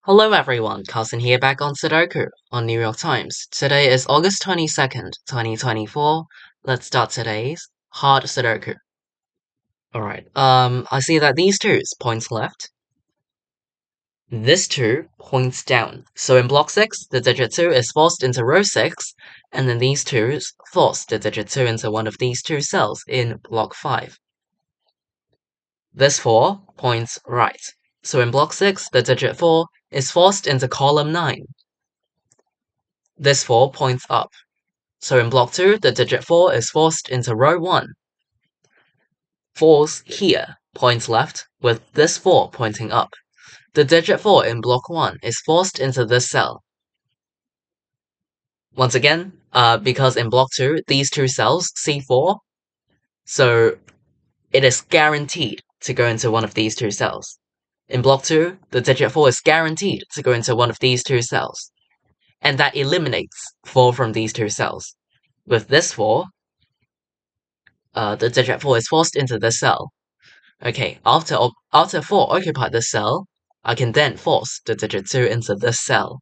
Hello everyone, Carson here back on Sudoku on New York Times. Today is August 22nd, 2024. Let's start today's hard Sudoku. Alright, I see that these two points left. This 2 points down. So in block 6, the digit 2 is forced into row 6, and then these 2's force the digit 2 into one of these two cells in block 5. This 4 points right. So in block 6, the digit 4 is forced into column 9. This 4 points up. So in block 2, the digit 4 is forced into row 1. 4's here points left, with this 4 pointing up. The digit 4 in block 1 is forced into this cell. Once again, because in block 2, these two cells, C4, so it is guaranteed to go into one of these two cells. In block 2, the digit 4 is guaranteed to go into one of these two cells. And that eliminates 4 from these two cells. With this 4, the digit 4 is forced into this cell. Okay, after 4 occupy this cell, I can then force the digit 2 into this cell.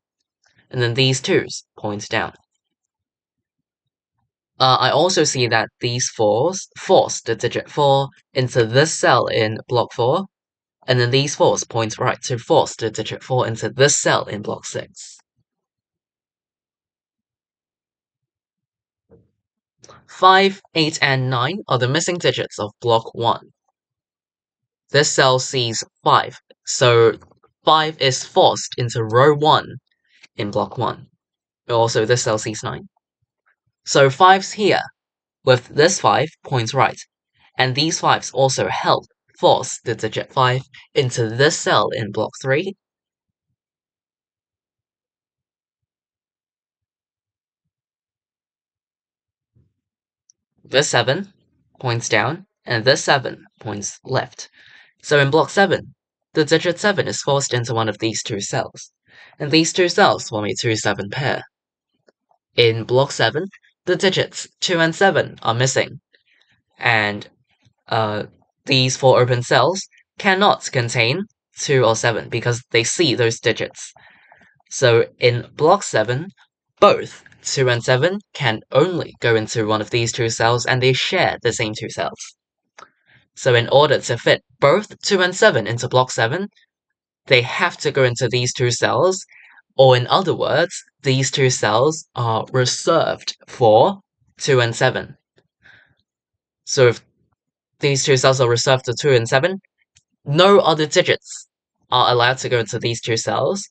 And then these 2's point down. I also see that these 4's force the digit 4 into this cell in block 4, and then these 4's point right to force the digit 4 into this cell in block 6. 5, 8, and 9 are the missing digits of block 1. This cell sees 5, so 5 is forced into row 1 in block 1. Also, this cell sees 9. So 5's here, with this 5 points right, and these 5's also help force the digit 5 into this cell in block 3. This 7 points down, and this 7 points left. So in block 7, the digit 7 is forced into one of these two cells, and these two cells form a 2-7 pair. In block 7, the digits 2 and 7 are missing, and these 4 open cells cannot contain 2 or 7 because they see those digits. So in block 7, both 2 and 7 can only go into one of these two cells, and they share the same two cells. So in order to fit both 2 and 7 into block 7, they have to go into these two cells, or in other words, these two cells are reserved for 2 and 7. So if these two cells are reserved to 2 and 7, no other digits are allowed to go into these two cells.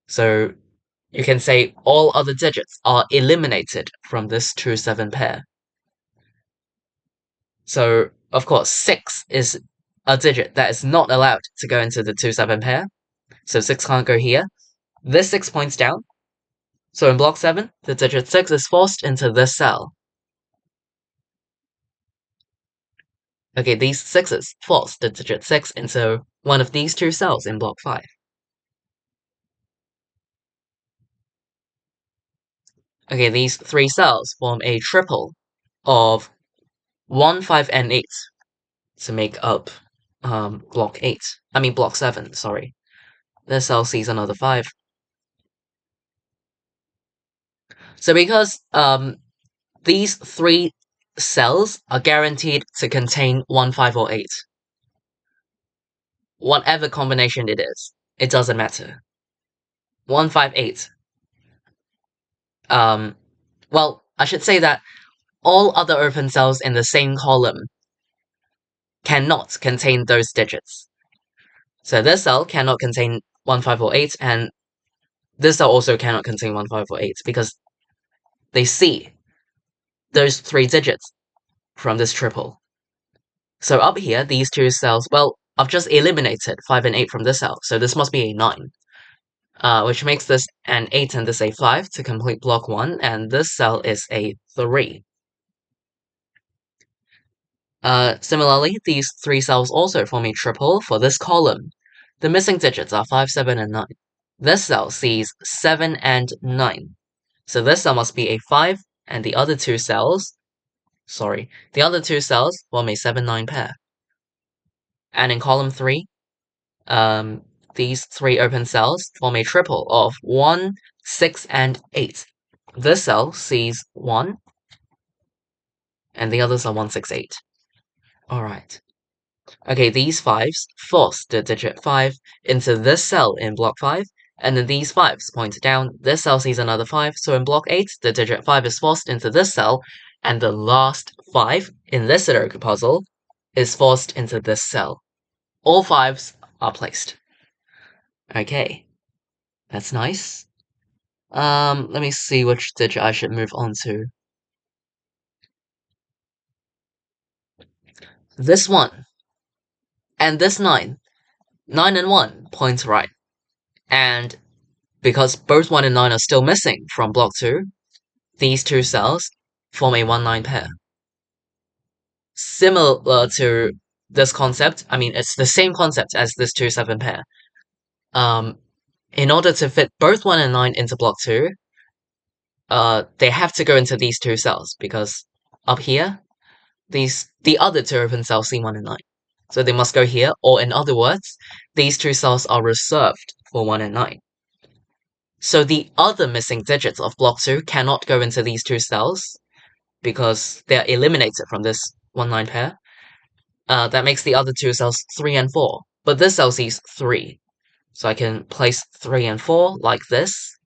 So you can say all other digits are eliminated from this 2-7 pair. So, of course, 6 is a digit that is not allowed to go into the 2-7 pair. So 6 can't go here. This 6 points down. So in block 7, the digit 6 is forced into this cell. Okay, these 6's force the digit 6 into one of these two cells in block 5. Okay, these 3 cells form a triple of 1, 5, and 8 to make up block 7, sorry. This cell sees another 5. So because these 3 cells are guaranteed to contain 1, 5, or 8, whatever combination it is, it doesn't matter. 1, 5, 8. Well, I should say that all other open cells in the same column cannot contain those digits. So this cell cannot contain 1, 5, or 8, and this cell also cannot contain 1, 5, or 8, because they see those 3 digits from this triple. So up here, these two cells, well, I've just eliminated 5 and 8 from this cell, so this must be a 9. Which makes this an 8 and this a 5 to complete block 1, and this cell is a 3. Similarly, these 3 cells also form a triple for this column. The missing digits are 5, 7, and 9. This cell sees 7 and 9. So this cell must be a 5, and the other two cells form a 7, 9 pair. And in column 3, these 3 open cells form a triple of 1, 6, and 8. This cell sees 1, and the others are 1, 6, 8. Alright. Okay, these 5s force the digit 5 into this cell in block 5, and then these 5s point down. This cell sees another 5, so in block 8, the digit 5 is forced into this cell, and the last 5 in this Sudoku puzzle is forced into this cell. All 5s are placed. Okay, that's nice. Let me see which digit I should move on to. This one, and this 9. 9 and 1 point right. And because both 1 and 9 are still missing from block 2, these 2 cells form a 1-9 pair. Similar to this concept, I mean, it's the same concept as this 2-7 pair. In order to fit both 1 and 9 into block 2, they have to go into these 2 cells, because up here, the other 2 open cells C1 and 9. So they must go here, or in other words, these 2 cells are reserved for 1 and 9. So the other missing digits of block 2 cannot go into these 2 cells, because they're eliminated from this 1-9 pair. That makes the other 2 cells 3 and 4, but this cell sees 3. So I can place 3 and 4 like this.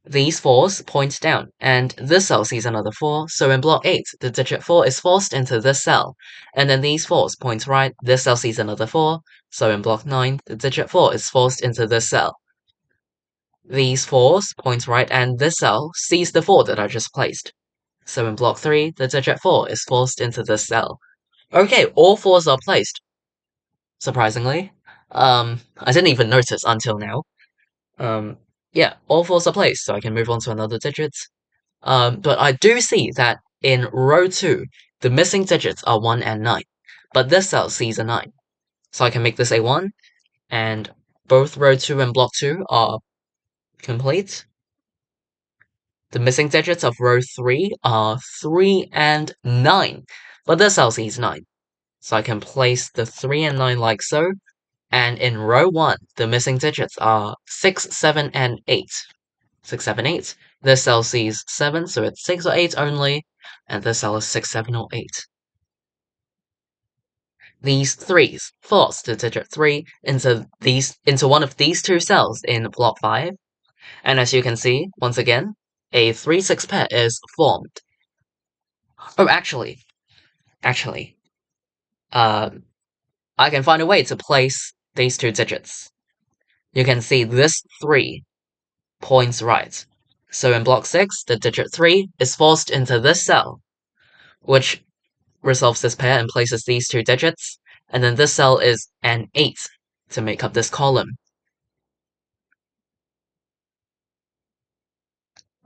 These 4s point down, and this cell sees another 4, so in block 8, the digit 4 is forced into this cell, and then these 4s point right, this cell sees another 4, so in block 9, the digit 4 is forced into this cell. These 4s point right, and this cell sees the 4 that I just placed. So in block 3, the digit 4 is forced into this cell. Okay, all 4s are placed. Surprisingly. I didn't even notice until now. Yeah, all 4s are placed, so I can move on to another digit. But I do see that in row 2, the missing digits are 1 and 9. But this cell sees a 9. So I can make this a 1, and both row 2 and block 2 are complete. The missing digits of row 3 are 3 and 9. But this cell sees 9. So I can place the 3 and 9 like so. And in row 1, the missing digits are 6, 7, and 8. 6, 7, 8. This cell sees 7, so it's 6 or 8 only, and this cell is 6, 7, or 8. These 3s force the digit 3 into one of these 2 cells in block 5, and as you can see, once again, a 3-6 pair is formed. Oh, actually, I can find a way to place these 2 digits. You can see this 3 points right. So in block 6, the digit 3 is forced into this cell, which resolves this pair and places these 2 digits, and then this cell is an 8 to make up this column.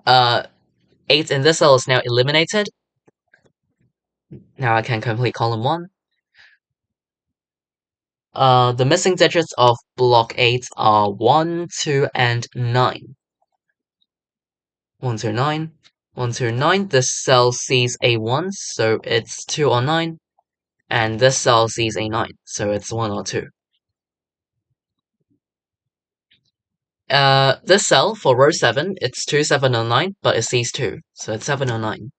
8 in this cell is now eliminated. Now I can complete column 1. The missing digits of block 8 are 1, 2, and 9. 1, 2, 9. 1, 2, 9. This cell sees a 1, so it's 2 or 9. And this cell sees a 9, so it's 1 or 2. This cell, for row 7, it's 2, 7, or 9, but it sees 2, so it's 7 or 9.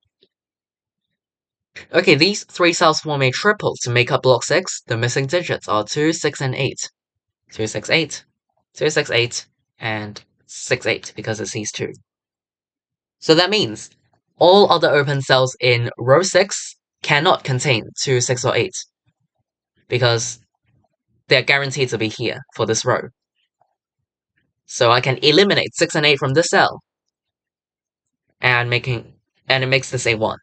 Okay, these 3 cells form a triple to make up block 6. The missing digits are 2, 6, and 8. 2, 6, 8. 2, 6, 8. And 6, 8, because it sees 2. So that means all other open cells in row 6 cannot contain 2, 6, or 8, because they're guaranteed to be here for this row. So I can eliminate 6 and 8 from this cell, and it makes this a 1.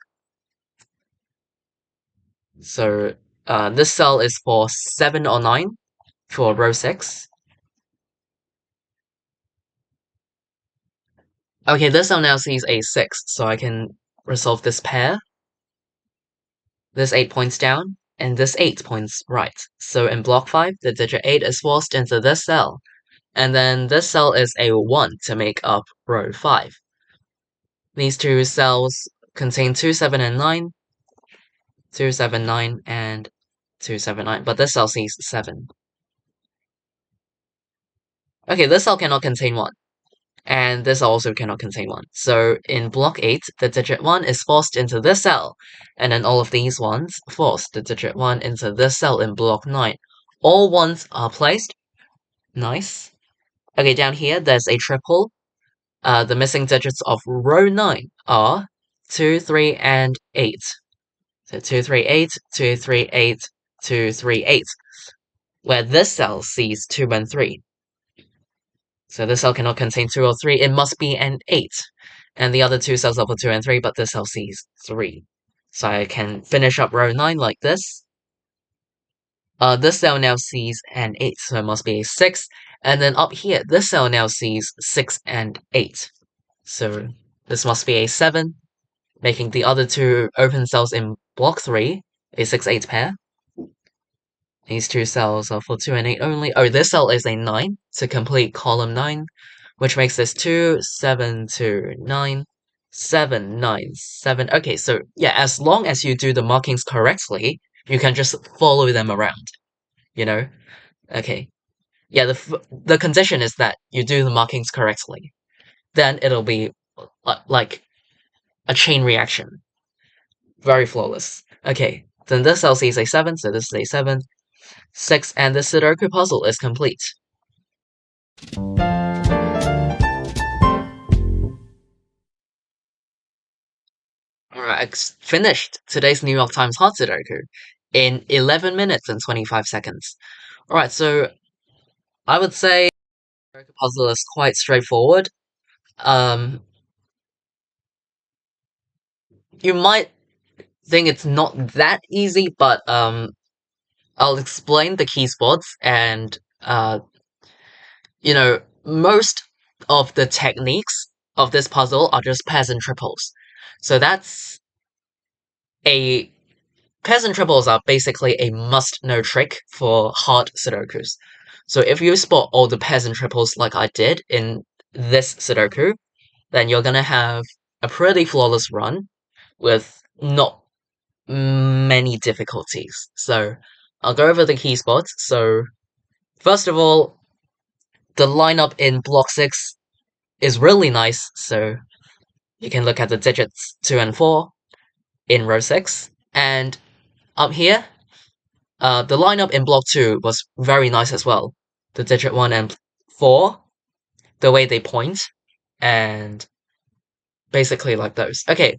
So this cell is for 7 or 9 for row 6. Okay, this cell now sees a 6, so I can resolve this pair. This 8 points down, and this 8 points right. So in block 5, the digit 8 is forced into this cell, and then this cell is a 1 to make up row 5. These 2 cells contain 2, 7, and 9, 2, 7, 9, and 2, 7, 9, but this cell sees 7. Okay, this cell cannot contain 1. And this also cannot contain 1. So in block 8, the digit 1 is forced into this cell. And then all of these ones force the digit 1 into this cell in block 9. All 1s are placed. Nice. Okay, down here, there's a triple. The missing digits of row 9 are 2, 3, and 8. So 2, 3, 8, 2, 3, 8, 2, 3, 8. Where this cell sees 2 and 3. So this cell cannot contain 2 or 3, it must be an 8. And the other two cells are for 2 and 3, but this cell sees 3. So I can finish up row 9 like this. This cell now sees an 8, so it must be a 6. And then up here, this cell now sees 6 and 8. So this must be a 7, making the other two open cells in block 3 a 6-8 pair. These two cells are for 2 and 8 only. Oh, this cell is a 9 to complete column 9, which makes this 2, 7, 2, 9, 7, 9, 7. Okay, so yeah, as long as you do the markings correctly, you can just follow them around, you know? Okay. Yeah, the condition is that you do the markings correctly. Then it'll be like a chain reaction. Very flawless. Okay, then this cell sees a 7, so this is a 7. 6, and the Sudoku puzzle is complete. Alright, finished today's New York Times Hard Sudoku in 11 minutes and 25 seconds. Alright, so I would say the Sudoku puzzle is quite straightforward. You might think it's not that easy, but I'll explain the key spots and most of the techniques of this puzzle are just pairs and triples. So pairs and triples are basically a must-know trick for hard Sudokus. So if you spot all the pairs and triples like I did in this Sudoku, then you're gonna have a pretty flawless run with not many difficulties. So I'll go over the key spots. So first of all, the lineup in block 6 is really nice, so you can look at the digits 2 and 4 in row 6. And up here, the lineup in block 2 was very nice as well. The digit 1 and 4, the way they point, and basically like those. Okay,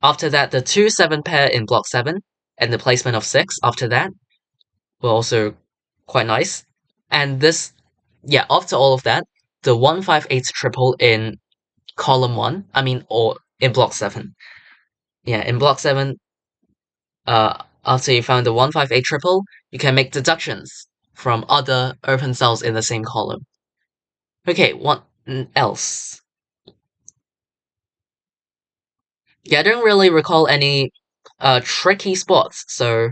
after that, the 2-7 pair in block 7, and the placement of 6 after that were also quite nice. And this, yeah, after all of that, the 1-5-8 triple in column 1, or in block 7. Yeah, in block 7, after you found the 1-5-8 triple, you can make deductions from other open cells in the same column. Okay, what else? Yeah, I don't really recall any tricky spots, so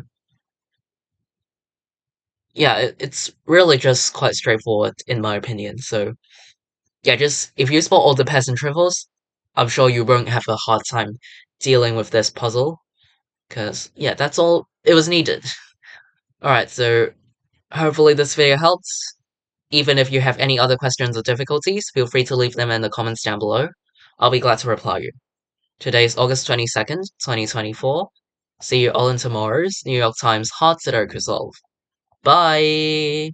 yeah, it's really just quite straightforward in my opinion. So yeah, just if you spot all the pairs and triples, I'm sure you won't have a hard time dealing with this puzzle, because yeah, that's all it was needed. Alright, so hopefully this video helps. Even if you have any other questions or difficulties, feel free to leave them in the comments down below. I'll be glad to reply you. Today is August 22nd, 2024. See you all in tomorrow's New York Times Hard Sudoku Solve. Bye!